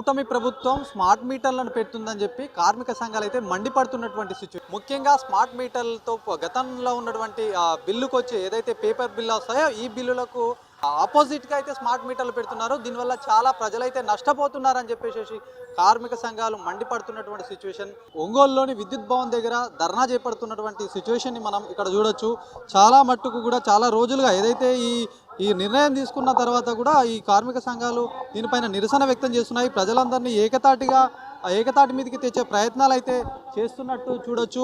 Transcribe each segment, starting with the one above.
కూటమి ప్రభుత్వం స్మార్ట్ మీటర్లను పెడుతుందని చెప్పి కార్మిక సంఘాలు అయితే మండిపడుతున్నటువంటి సిచ్యువేషన్. ముఖ్యంగా స్మార్ట్ మీటర్లతో గతంలో ఉన్నటువంటి బిల్లుకు వచ్చి ఏదైతే పేపర్ బిల్లు వస్తాయో ఈ బిల్లులకు ఆపోజిట్గా అయితే స్మార్ట్ మీటర్లు పెడుతున్నారు. దీనివల్ల చాలా ప్రజలైతే నష్టపోతున్నారని చెప్పేసి కార్మిక సంఘాలు మండిపడుతున్నటువంటి సిచ్యువేషన్. ఒంగోలులోని విద్యుత్ భవన్ దగ్గర ధర్నా చేపడుతున్నటువంటి సిచ్యువేషన్ని మనం ఇక్కడ చూడొచ్చు. చాలా మట్టుకు కూడా చాలా రోజులుగా ఏదైతే ఈ నిర్ణయం తీసుకున్న తర్వాత కూడా ఈ కార్మిక సంఘాలు దీనిపైన నిరసన వ్యక్తం చేస్తున్నాయి. ప్రజలందరినీ ఏకతాటి మీదకి తెచ్చే ప్రయత్నాలు అయితే చేస్తున్నట్టు చూడొచ్చు.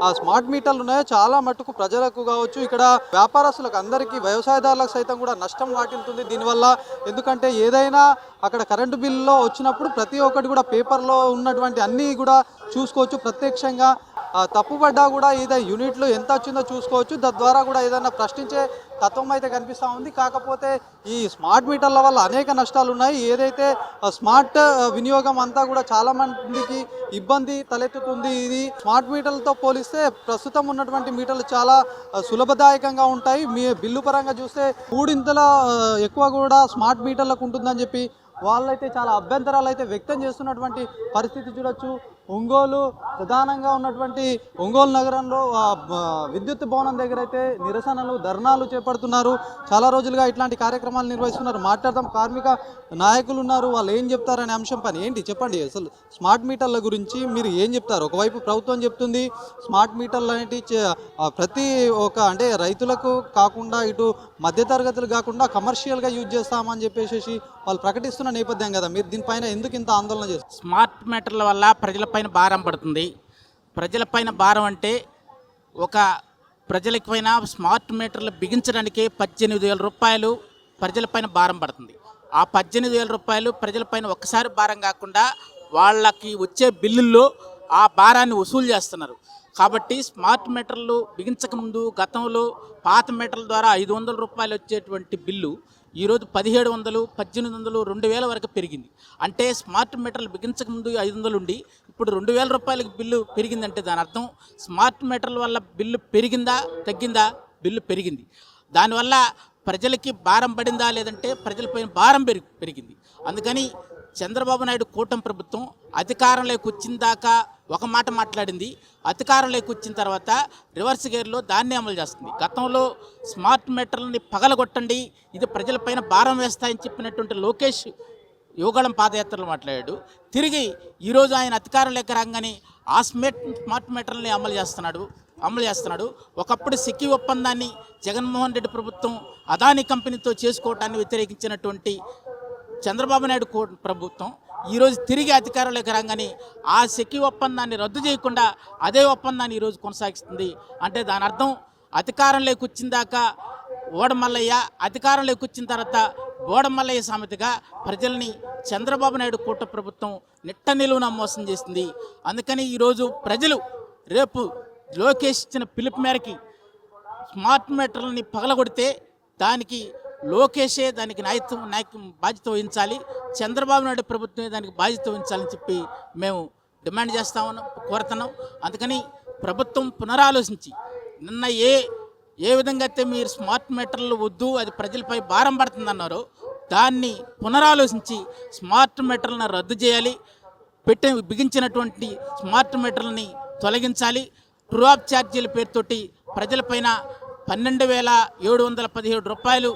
ఆ స్మార్ట్ మీటర్లు ఉన్నాయో చాలా మట్టుకు ప్రజలకు కావచ్చు, ఇక్కడ వ్యాపారస్తులకు అందరికీ వ్యవసాయదారులకు సైతం కూడా నష్టం వాటిల్తుంది దీనివల్ల. ఎందుకంటే ఏదైనా అక్కడ కరెంటు బిల్లులో వచ్చినప్పుడు ప్రతి ఒక్కటి కూడా పేపర్లో ఉన్నటువంటి అన్నీ కూడా చూసుకోవచ్చు. ప్రత్యక్షంగా తప్పుపడ్డా కూడా ఏదైనా యూనిట్లు ఎంత వచ్చిందో చూసుకోవచ్చు. తద్వారా కూడా ఏదైనా ప్రశ్నించే తత్వం అయితే కనిపిస్తూ ఉంది. కాకపోతే ఈ స్మార్ట్ మీటర్ల వల్ల అనేక నష్టాలు ఉన్నాయి. ఏదైతే స్మార్ట్ వినియోగం అంతా కూడా చాలా మందికి ఇబ్బంది తలెత్తుతుంది. ఇది స్మార్ట్ మీటర్లతో పోలిస్తే ప్రస్తుతం ఉన్నటువంటి మీటర్లు చాలా సులభదాయకంగా ఉంటాయి. మీ బిల్లు పరంగా చూస్తే 3 ఎక్కువ కూడా స్మార్ట్ మీటర్లకు ఉంటుందని చెప్పి వాళ్ళైతే చాలా అభ్యంతరాలు అయితే వ్యక్తం చేస్తున్నటువంటి పరిస్థితి చూడొచ్చు. ఒంగోలు ప్రధానంగా ఉన్నటువంటి ఒంగోలు నగరంలో విద్యుత్ భవనం దగ్గర అయితే నిరసనలు ధర్నాలు చేపడుతున్నారు. చాలా రోజులుగా ఇట్లాంటి కార్యక్రమాలు నిర్వహిస్తున్నారు. మాట్లాడదాం, కార్మిక నాయకులు ఉన్నారు, వాళ్ళు ఏం చెప్తారనే అంశం పని ఏంటి చెప్పండి. అసలు స్మార్ట్ మీటర్ల గురించి మీరు ఏం చెప్తారు? ఒకవైపు ప్రభుత్వం చెప్తుంది స్మార్ట్ మీటర్లు అనేవి ప్రతి అంటే రైతులకు కాకుండా ఇటు మధ్యతరగతులు కాకుండా కమర్షియల్గా యూజ్ చేస్తామని చెప్పేసి వాళ్ళు ప్రకటిస్తున్న నేపథ్యం కదా, మీరు దీనిపైన ఎందుకు ఇంత ఆందోళన చేస్తారు? స్మార్ట్ మీటర్ల వల్ల ప్రజలపైన భారం పడుతుంది. ప్రజలపైన భారం అంటే ప్రజలకి పైన స్మార్ట్ మీటర్లు బిగించడానికి 18,000 రూపాయలు ప్రజలపైన భారం పడుతుంది. ఆ 18,000 రూపాయలు ప్రజలపైన ఒక్కసారి భారం కాకుండా వాళ్ళకి వచ్చే బిల్లుల్లో ఆ భారాన్ని వసూలు చేస్తున్నారు. కాబట్టి స్మార్ట్ మీటర్లు బిగించకముందు గతంలో పాత మీటర్ల ద్వారా 500 రూపాయలు వచ్చేటువంటి బిల్లు ఈరోజు 1,700, 1,800, 2,000 వరకు పెరిగింది. అంటే స్మార్ట్ మీటర్లు బిగించకముందు 500 ఉండి ఇప్పుడు 2,000 రూపాయలకి బిల్లు పెరిగిందంటే దాని అర్థం స్మార్ట్ మీటర్ల వల్ల బిల్లు పెరిగిందా తగ్గిందా? బిల్లు పెరిగింది. దానివల్ల ప్రజలకి భారం పడిందా లేదంటే ప్రజలపైన భారం పెరిగింది. అందుకని చంద్రబాబు నాయుడు కూటమి ప్రభుత్వం అధికారంలోకి వచ్చిన దాకా ఒక మాట మాట్లాడింది, అధికారంలోకి వచ్చిన తర్వాత రివర్స్ గేర్లో దాన్ని అమలు చేస్తుంది. గతంలో స్మార్ట్ మీటర్లని పగలగొట్టండి, ఇది ప్రజలపైన భారం వేస్తాయని చెప్పినటువంటి లోకేష్ యువగళం పాదయాత్రలు మాట్లాడాడు. తిరిగి ఈరోజు ఆయన అధికారంలోకి రాగానే ఆ స్మార్ట్ మీటర్లని అమలు చేస్తున్నాడు. ఒకప్పుడు సెక్కి ఒప్పందాన్ని జగన్మోహన్ రెడ్డి ప్రభుత్వం అదానీ కంపెనీతో చేసుకోవటాన్ని వ్యతిరేకించినటువంటి చంద్రబాబు నాయుడు ప్రభుత్వం ఈరోజు తిరిగి అధికారంలోకి రాగానే ఆ సెక్కి ఒప్పందాన్ని రద్దు చేయకుండా అదే ఒప్పందాన్ని ఈరోజు కొనసాగిస్తుంది. అంటే దాని అర్థం అధికారంలోకి వచ్చిన దాకా ఓడమల్లయ్య, అధికారంలోకి వచ్చిన తర్వాత ఓడమల్లయ్య సామెతగా ప్రజల్ని చంద్రబాబు నాయుడు కూటమి ప్రభుత్వం నిట్ట నిలువున మోసం చేసింది. అందుకని ఈరోజు ప్రజలు రేపు లోకేష్ ఇచ్చిన పిలుపు మేరకి స్మార్ట్ మీటర్లని పగలగొడితే దానికి లోకేషే దానికి బాధ్యత వహించాలి, చంద్రబాబు నాయుడు ప్రభుత్వమే దానికి బాధ్యత వహించాలని చెప్పి మేము డిమాండ్ కోరుతున్నాం. అందుకని ప్రభుత్వం పునరాలోచించి నిన్న ఏ విధంగా అయితే మీరు స్మార్ట్ మీటర్లు వద్దు అది ప్రజలపై భారం పడుతుందన్నారో దాన్ని పునరాలోచించి స్మార్ట్ మీటర్లను రద్దు చేయాలి, బిగించినటువంటి స్మార్ట్ మీటర్లని తొలగించాలి. ట్రూ ఆఫ్ ఛార్జీల పేరుతోటి ప్రజలపైన 12,717 రూపాయలు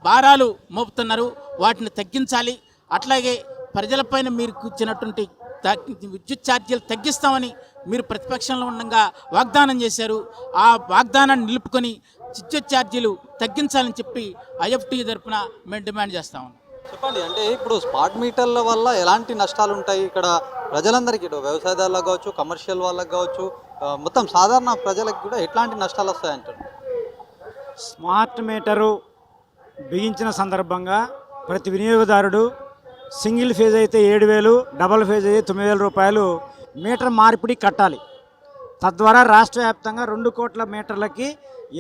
భారాలు మోపుతున్నారు, వాటిని తగ్గించాలి. అట్లాగే ప్రజలపైన మీరు ఇచ్చినటువంటి విద్యుత్ ఛార్జీలు తగ్గిస్తామని మీరు ప్రతిపక్షంలో ఉండగా వాగ్దానం చేశారు. ఆ వాగ్దానాన్ని నిలుపుకొని విద్యుత్ ఛార్జీలు తగ్గించాలని చెప్పి ఐఎఫ్టీ తరఫున మేము డిమాండ్ చేస్తాము. చెప్పండి, అంటే ఇప్పుడు స్మార్ట్ మీటర్ల వల్ల ఎలాంటి నష్టాలు ఉంటాయి ఇక్కడ ప్రజలందరికీ, వ్యవసాయదారులకు కావచ్చు, కమర్షియల్ వాళ్ళకి కావచ్చు, మొత్తం సాధారణ ప్రజలకు కూడా ఎట్లాంటి నష్టాలు వస్తాయంటారు? స్మార్ట్ మీటరు బిగించిన సందర్భంగా ప్రతి వినియోగదారుడు సింగిల్ ఫేజ్ అయితే 7,000, డబల్ ఫేజ్ అయితే 9,000 రూపాయలు మీటర్ మార్పిడి కట్టాలి. తద్వారా రాష్ట్ర వ్యాప్తంగా 2 కోట్ల మీటర్లకి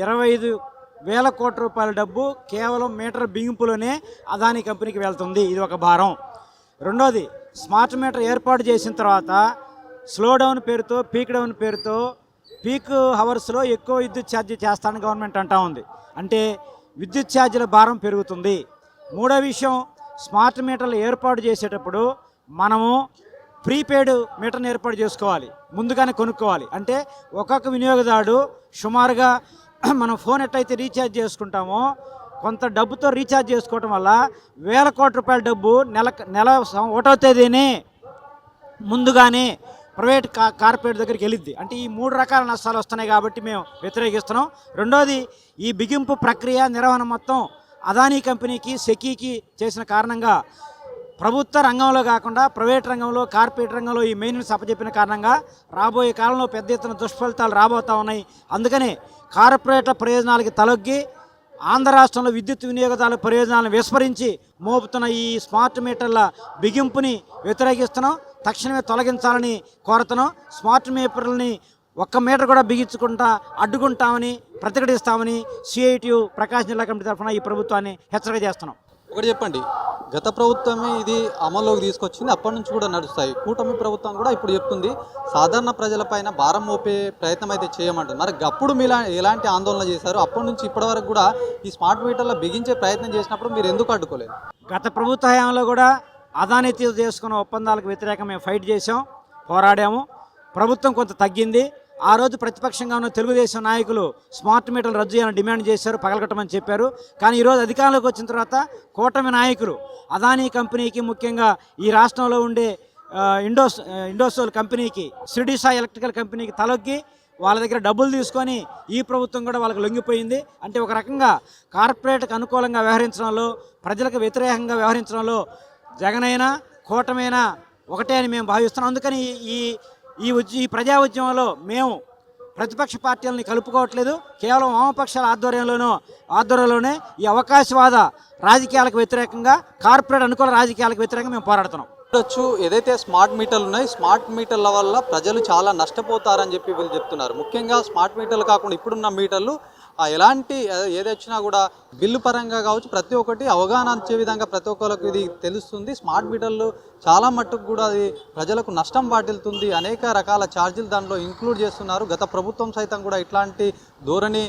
25,000 కోట్ల రూపాయల డబ్బు కేవలం మీటర్ బిగింపులోనే అదానీ కంపెనీకి వెళ్తుంది. ఇది ఒక భారం. రెండోది, స్మార్ట్ మీటర్ ఏర్పాటు చేసిన తర్వాత స్లో డౌన్ పేరుతో, పీక్ డౌన్ పేరుతో పీక్ హవర్స్లో ఎక్కువ విద్యుత్ ఛార్జీ చేస్తానని గవర్నమెంట్ అంటా ఉంది. అంటే విద్యుత్ ఛార్జీల భారం పెరుగుతుంది. మూడో విషయం, స్మార్ట్ మీటర్లు ఏర్పాటు చేసేటప్పుడు మనము ప్రీపెయిడ్ మీటర్ని ఏర్పాటు చేసుకోవాలి, ముందుగానే కొనుక్కోవాలి. అంటే ఒక్కొక్క వినియోగదారుడు సుమారుగా మనం ఫోన్ ఎట్లయితే రీఛార్జ్ చేసుకుంటామో కొంత డబ్బుతో రీఛార్జ్ చేసుకోవటం వల్ల వేల కోట్ల రూపాయల డబ్బు నెల 1వ తేదీనే ముందుగానే ప్రైవేట్ కార్పొరేట్ దగ్గరికి వెళ్ళిద్ది. అంటే ఈ 3 రకాల నష్టాలు వస్తున్నాయి కాబట్టి మేము వ్యతిరేకిస్తున్నాం. రెండోది, ఈ బిగింపు ప్రక్రియ నిర్వహణ మొత్తం అదానీ కంపెనీకి సెకీకి చేసిన కారణంగా ప్రభుత్వ రంగంలో కాకుండా ప్రైవేట్ రంగంలో కార్పొరేట్ రంగంలో ఈ మెయిన్స్ అప్పచెప్పిన కారణంగా రాబోయే కాలంలో పెద్ద ఎత్తున దుష్ఫలితాలు రాబోతూ ఉన్నాయి. అందుకనే కార్పొరేట్ల ప్రయోజనాలకి తలొగ్గి ఆంధ్ర రాష్ట్రంలో విద్యుత్ వినియోగదారుల ప్రయోజనాలను విస్మరించి మోపుతున్న ఈ స్మార్ట్ మీటర్ల బిగింపుని వ్యతిరేకిస్తున్నాం. తక్షణమే తొలగించాలని కోరుతున్నాం. స్మార్ట్ మీటర్లని 1 మీటర్ కూడా బిగించుకుంటా అడ్డుకుంటామని ప్రతిఘటిస్తామని సిఐటియు ప్రకాశం జిల్లా కమిటీ తరఫున ఈ ప్రభుత్వాన్ని హెచ్చరిక చేస్తున్నాం. ఒకటి చెప్పండి, గత ప్రభుత్వమే ఇది అమల్లోకి తీసుకొచ్చింది, అప్పటి నుంచి కూడా నడుస్తాయి. కూటమి ప్రభుత్వం కూడా ఇప్పుడు చెప్తుంది సాధారణ ప్రజలపైన భారం మోపే ప్రయత్నం అయితే చేయమంటుంది. మరి అప్పుడు మీరు ఎలాంటి ఆందోళన చేశారు? అప్పటి నుంచి ఇప్పటి వరకు కూడా ఈ స్మార్ట్ మీటర్లో బిగించే ప్రయత్నం చేసినప్పుడు మీరు ఎందుకు అడ్డుకోలేదు? గత ప్రభుత్వ హయాంలో కూడా అదానీతో చేసుకున్న ఒప్పందాలకు వ్యతిరేకంగా మేము ఫైట్ చేసాం, పోరాడాము. ప్రభుత్వం కొంత తగ్గింది. ఆ రోజు ప్రతిపక్షంగా ఉన్న తెలుగుదేశం నాయకులు స్మార్ట్ మీటర్లు రద్దు చేయాలని డిమాండ్ చేశారు, పగలగొట్టమని చెప్పారు. కానీ ఈరోజు అధికారంలోకి వచ్చిన తర్వాత కూటమి నాయకులు అదానీ కంపెనీకి, ముఖ్యంగా ఈ రాష్ట్రంలో ఉండే ఇండోసోల్ కంపెనీకి, సిడిసా ఎలక్ట్రికల్ కంపెనీకి తలొగ్గి వాళ్ళ దగ్గర డబ్బులు తీసుకొని ఈ ప్రభుత్వం కూడా వాళ్ళకి లొంగిపోయింది. అంటే ఒక రకంగా కార్పొరేట్కి అనుకూలంగా వ్యవహరించడంలో, ప్రజలకు వ్యతిరేకంగా వ్యవహరించడంలో జగనైనా కూటమైనా ఒకటే అని మేము భావిస్తున్నాం. అందుకని ఈ ప్రజా ఉద్యమంలో మేము ప్రతిపక్ష పార్టీలని కలుపుకోవట్లేదు. కేవలం వామపక్షాల ఆధ్వర్యంలోనే ఈ అవకాశవాద రాజకీయాలకు వ్యతిరేకంగా, కార్పొరేట్ అనుకూల రాజకీయాలకు వ్యతిరేకంగా మేము పోరాడుతున్నాం. ఏదైతే స్మార్ట్ మీటర్లు ఉన్నాయి, స్మార్ట్ మీటర్ల వల్ల ప్రజలు చాలా నష్టపోతారని చెప్పి వీళ్ళు చెప్తున్నారు. ముఖ్యంగా స్మార్ట్ మీటర్లు కాకుండా ఇప్పుడున్న మీటర్లు ఎలాంటి ఏదొచ్చినా కూడా బిల్లు పరంగా కావచ్చు ప్రతి ఒక్కటి అవగాహన వచ్చే విధంగా ప్రతి ఒక్కరికి ఇది తెలుస్తుంది. స్మార్ట్ మీటర్లు చాలా మట్టుకు కూడా అది ప్రజలకు నష్టం వాటిల్తుంది. అనేక రకాల ఛార్జీలు దానిలో ఇంక్లూడ్ చేస్తున్నారు. గత ప్రభుత్వం సైతం కూడా ఇట్లాంటి ధోరణి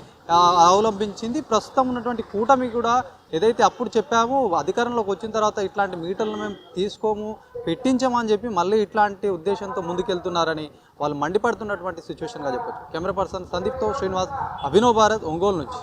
అవలంబించింది. ప్రస్తుతం ఉన్నటువంటి కూటమి కూడా ఏదైతే అప్పుడు చెప్పామో అధికారంలోకి వచ్చిన తర్వాత ఇట్లాంటి మీటర్లు మేము తీసుకోము, పెట్టించామని చెప్పి మళ్ళీ ఇట్లాంటి ఉద్దేశంతో ముందుకెళ్తున్నారని వాళ్ళు మండిపడుతున్నటువంటి సిచ్యువేషన్గా చెప్పచ్చు. కెమెరా పర్సన్ సందీప్తో శ్రీనివాస్, అభినవ్ భారత్, ఒంగోలు నుంచి.